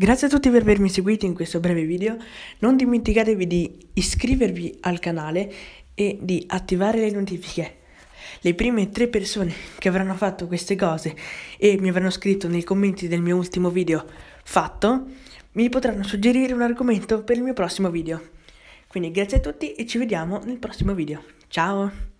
Grazie a tutti per avermi seguito in questo breve video, non dimenticatevi di iscrivervi al canale e di attivare le notifiche. Le prime 3 persone che avranno fatto queste cose e mi avranno scritto nei commenti del mio ultimo video fatto, mi potranno suggerire un argomento per il mio prossimo video. Quindi grazie a tutti e ci vediamo nel prossimo video. Ciao!